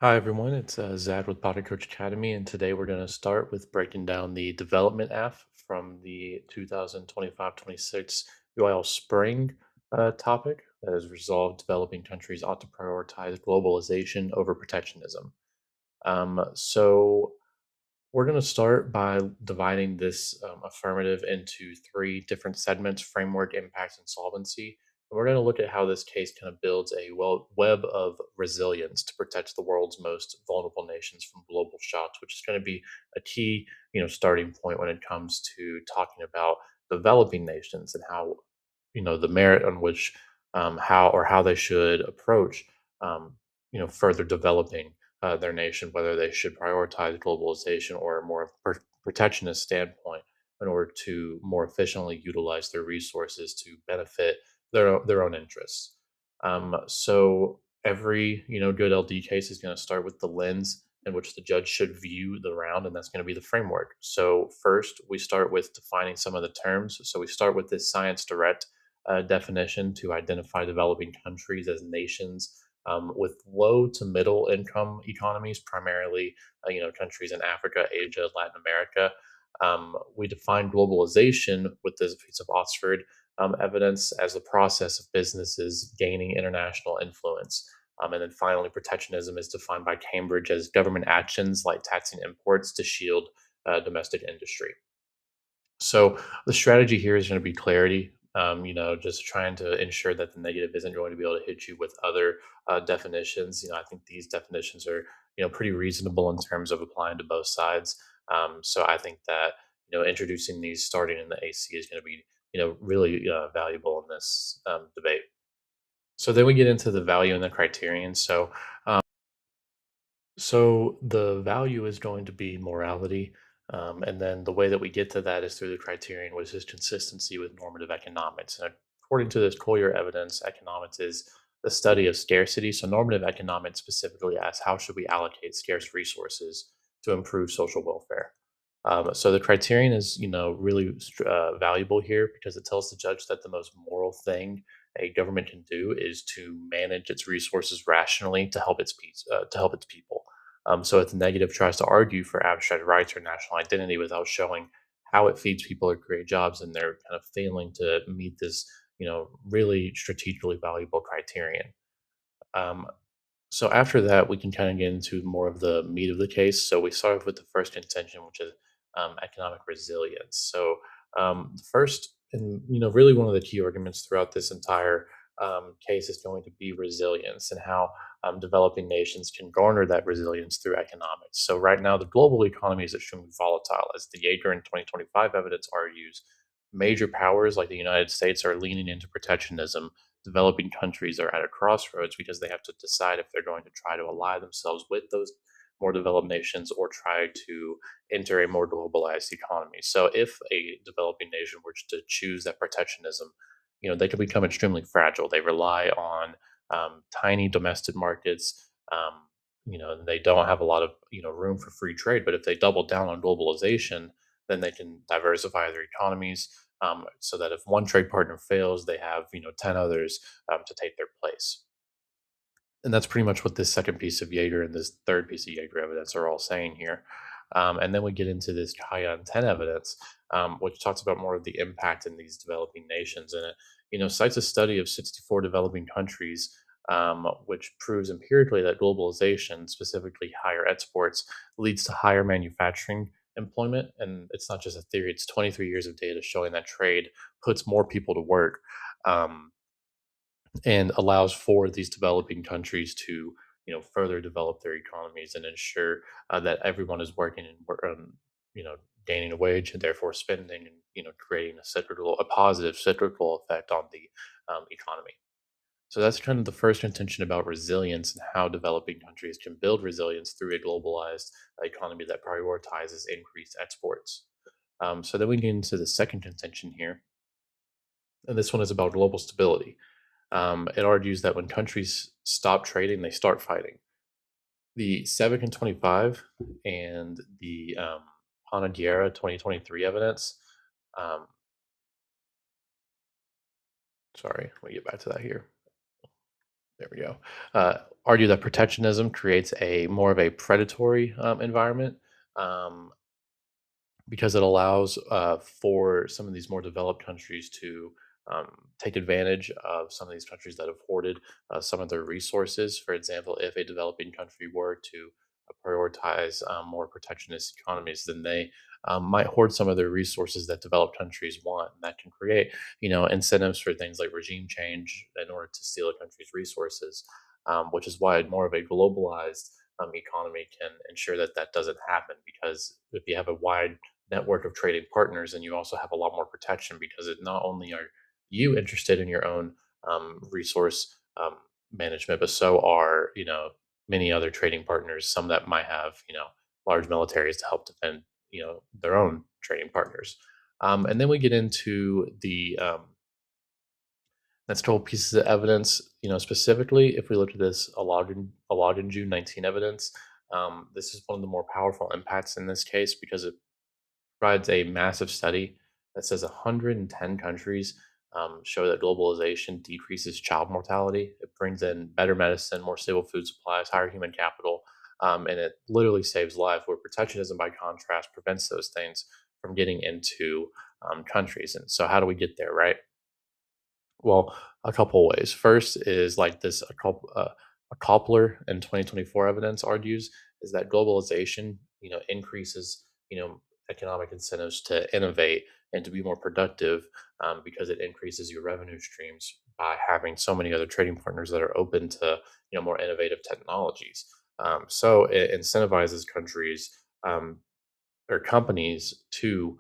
Hi everyone, it's Zad with Body Coach Academy, and today we're going to start with breaking down the Development AFF from the 2025-26 UIL Spring topic that has resolved developing countries ought to prioritize globalization over protectionism. So we're going to start by dividing this affirmative into three different segments: framework, impact, and solvency. And we're going to look at how this case kind of builds a web of resilience to protect the world's most vulnerable nations from global shocks, which is going to be a key, starting point when it comes to talking about developing nations and how, the merit on which, how they should approach, um, further developing their nation, whether they should prioritize globalization or a more protectionist standpoint in order to more efficiently utilize their resources to benefit their own interests. So every good LD case is going to start with the lens in which the judge should view the round, and that's going to be the framework. So first, we start with defining some of the terms. So we start with this science direct definition to identify developing countries as nations with low to middle income economies, primarily countries in Africa, Asia, Latin America. We define globalization with this piece of Oxford evidence as the process of businesses gaining international influence. And then finally, protectionism is defined by Cambridge as government actions like taxing imports to shield domestic industry. So the strategy here is going to be clarity. Just trying to ensure that the negative isn't going to be able to hit you with other definitions. I think these definitions are pretty reasonable in terms of applying to both sides. So I think that introducing these starting in the AC is going to be really valuable in this debate. So then we get into the value and the criterion. So the value is going to be morality. And then the way that we get to that is through the criterion, which is consistency with normative economics. And according to this Collier evidence, economics is the study of scarcity. So normative economics specifically asks how should we allocate scarce resources to improve social welfare. So the criterion is, really valuable here because it tells the judge that the most moral thing a government can do is to manage its resources rationally to help to help its people. So if the negative tries to argue for abstract rights or national identity without showing how it feeds people or create jobs, and they're kind of failing to meet this, really strategically valuable criterion. Um, so after that, we can kind of get into more of the meat of the case. So we start off with the first contention, which is economic resilience. So the first, and really one of the key arguments throughout this entire case is going to be resilience and how developing nations can garner that resilience through economics. So right now, the global economy is extremely volatile, as the Yeager in 2025 evidence argues. Major powers like the United States are leaning into protectionism. Developing countries are at a crossroads because they have to decide if they're going to try to ally themselves with those more developed nations or try to enter a more globalized economy. So if a developing nation were to choose that protectionism, they can become extremely fragile. They rely on tiny domestic markets. And they don't have a lot of room for free trade. But if they double down on globalization, then they can diversify their economies so that if one trade partner fails, they have 10 others to take their place. And that's pretty much what this second piece of Jaeger and this third piece of Jaeger evidence are all saying here. And then we get into this Kaya 10 evidence, which talks about more of the impact in these developing nations. And it, cites a study of 64 developing countries, which proves empirically that globalization, specifically higher exports, leads to higher manufacturing employment. And it's not just a theory, it's 23 years of data showing that trade puts more people to work. Um, and allows for these developing countries to further develop their economies and ensure that everyone is working and gaining a wage and therefore spending and creating a positive cyclical effect on the economy. So that's kind of the first intention about resilience and how developing countries can build resilience through a globalized economy that prioritizes increased exports. So then we get into the second contention here, and this one is about global stability. It argues that when countries stop trading, they start fighting. The Sevic in 25 and the Hanadiera 2023 evidence. Um, Sorry, let me get back to that here. There we go. Argue that protectionism creates a more of a predatory environment. Um, because it allows for some of these more developed countries to take advantage of some of these countries that have hoarded some of their resources. For example, if a developing country were to prioritize more protectionist economies, then they might hoard some of their resources that developed countries want. And that can create, incentives for things like regime change in order to steal a country's resources, which is why more of a globalized economy can ensure that that doesn't happen. Because if you have a wide network of trading partners, and you also have a lot more protection because it not only are you interested in your own resource management, but so are many other trading partners. Some that might have large militaries to help defend their own trading partners. And then we get into the next couple pieces of evidence. Specifically, if we look at this a login June 19 evidence, this is one of the more powerful impacts in this case because it provides a massive study that says 110 countries show that globalization decreases child mortality. It brings in better medicine, more stable food supplies, higher human capital, and it literally saves life. Where protectionism, by contrast, prevents those things from getting into countries. And so, how do we get there, right? Well, a couple ways. First is like this a Koppler in 2024 evidence argues is that globalization, increases, economic incentives to innovate and to be more productive because it increases your revenue streams by having so many other trading partners that are open to, more innovative technologies. So it incentivizes countries um, or companies to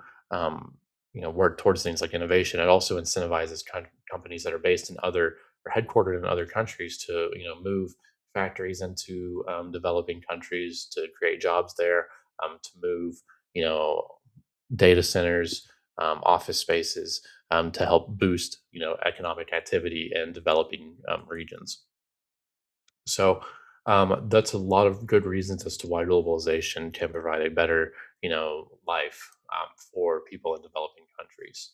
work towards things like innovation. It also incentivizes companies that are based in other or headquartered in other countries to move factories into developing countries to create jobs there, to move you know data centers, office spaces, to help boost economic activity in developing regions. So that's a lot of good reasons as to why globalization can provide a better, life for people in developing countries.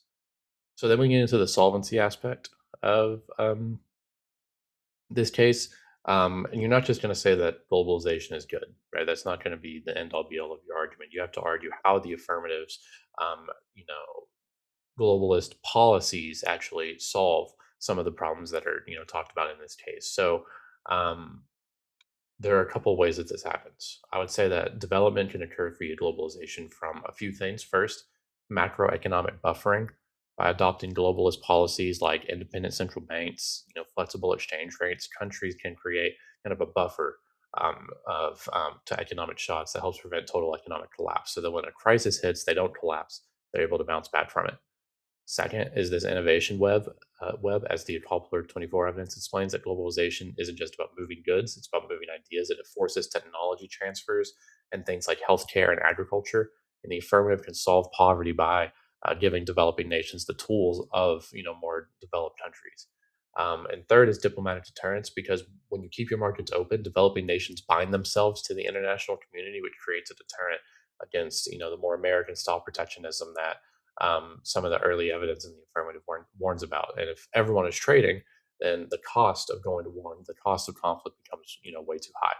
So then we get into the solvency aspect of this case. And you're not just going to say that globalization is good, right? That's not going to be the end all be all of your argument. You have to argue how the affirmatives, um, you know, globalist policies actually solve some of the problems that are, talked about in this case. So, um, there are a couple ways that this happens. I would say that development can occur via globalization from a few things. First, macroeconomic buffering by adopting globalist policies like independent central banks, flexible exchange rates. Countries can create kind of a buffer to economic shocks that helps prevent total economic collapse. So that when a crisis hits, they don't collapse; they're able to bounce back from it. Second is this innovation web, as the Cobbler 24 evidence explains, that globalization isn't just about moving goods, it's about moving ideas, and it forces technology transfers and things like healthcare and agriculture. And the affirmative can solve poverty by giving developing nations the tools of more developed countries. And third is diplomatic deterrence, because when you keep your markets open, developing nations bind themselves to the international community, which creates a deterrent against the more American style protectionism that some of the early evidence in the affirmative warns about. And if everyone is trading, then the cost of going to war, the cost of conflict becomes way too high.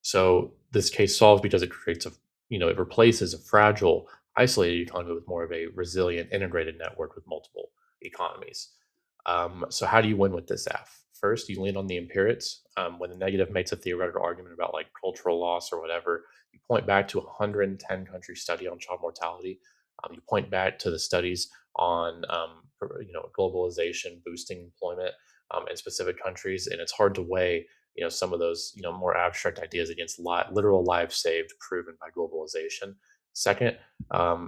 So this case solves because it creates it replaces a fragile, isolated economy with more of a resilient, integrated network with multiple economies. So how do you win with this F? First, you lean on the empirics. When the negative makes a theoretical argument about like cultural loss or whatever, you point back to a 110 country study on child mortality. You point back to the studies on globalization boosting employment in specific countries, and it's hard to weigh some of those more abstract ideas against literal lives saved proven by globalization. Second,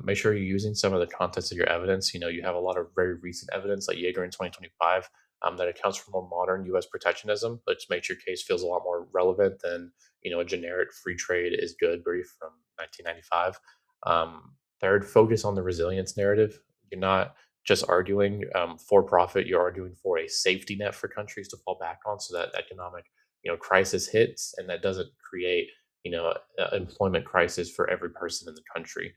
make sure you're using some of the context of your evidence. You have a lot of very recent evidence like Jaeger in 2025 that accounts for more modern U.S. protectionism, which makes your case feels a lot more relevant than a generic free trade is good brief from 1995. Third, focus on the resilience narrative. You're not just arguing for profit; you're arguing for a safety net for countries to fall back on, so that economic crisis hits and that doesn't create employment crisis for every person in the country.